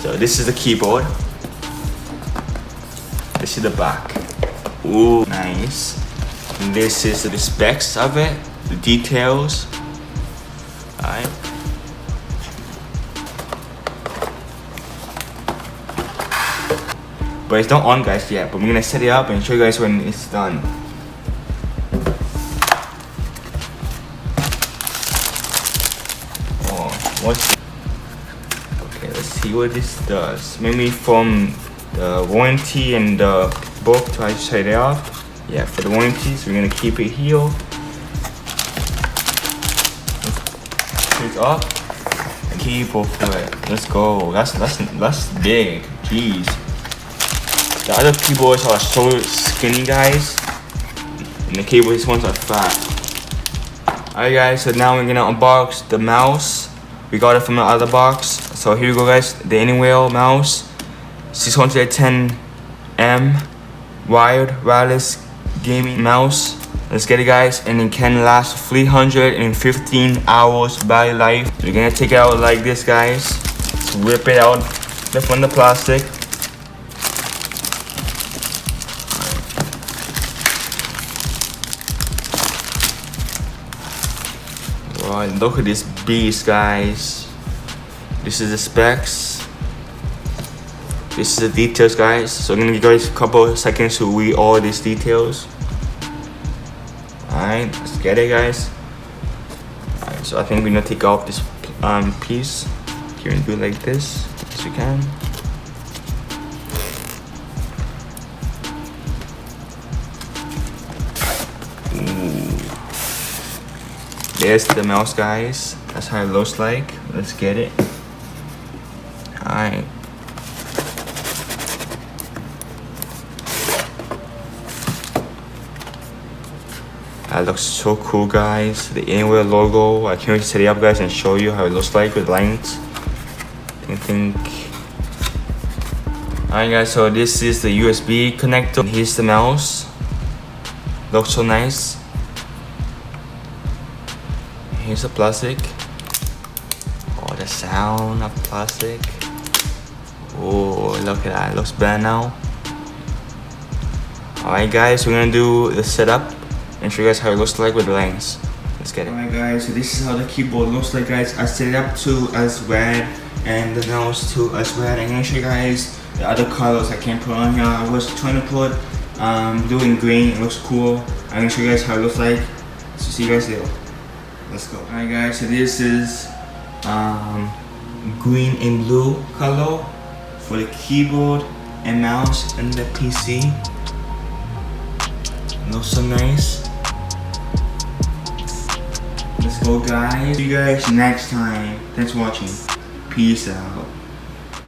So this is the keyboard. This is the back. Ooh, nice. And this is the specs of it, the details. Alright. But it's not on, guys, yet. But we're gonna set it up and show you guys when it's done. Okay, let's see what this does. Maybe from the warranty and the book to set it up. Yeah, for the warranties, we're gonna keep it here. Put it up and keyboard for it. Let's go. That's big. Jeez. The other keyboards are so skinny, guys, and the keyboards ones are fat. Alright, guys. So now we're gonna unbox the mouse. We got it from the other box. So here we go, guys. The Alienware mouse, 610M wired wireless gaming mouse. Let's get it, guys. And it can last 315 hours battery life. So we're gonna take it out like this, guys. Let's rip it out from the plastic. Right, look at this beast, guys. This is the specs. This is the details, guys. So I'm gonna give you guys a couple of seconds to read all these details. Alright, let's get it, guys. Alright, so I think we're gonna take off this piece. Here and do it like this as you can. Ooh. There's the mouse, guys. That's how it looks like. Let's get it. Alright. That looks so cool, guys. The Alienware logo. I can't wait to set it up, guys, and show you how it looks like with lines. I think. Alright, guys. So this is the USB connector. Here's the mouse. Looks so nice. Here's the plastic. Oh, the sound of plastic. Oh, look at that. It looks better now. Alright, guys. We're gonna do the setup and show you guys how it looks like with the lens. Let's get it. Alright, guys, so this is how the keyboard looks like, guys. I set it up to as red and the mouse to as red. I'm gonna show you guys the other colors I can't put on here. I was trying to put blue and green. It looks cool. I'm gonna show you guys how it looks like. So see you guys there. Let's go. Alright, guys, so this is green and blue color for the keyboard and mouse and the PC. It looks so nice. Let's go, guys. See you guys next time. Thanks for watching. Peace out.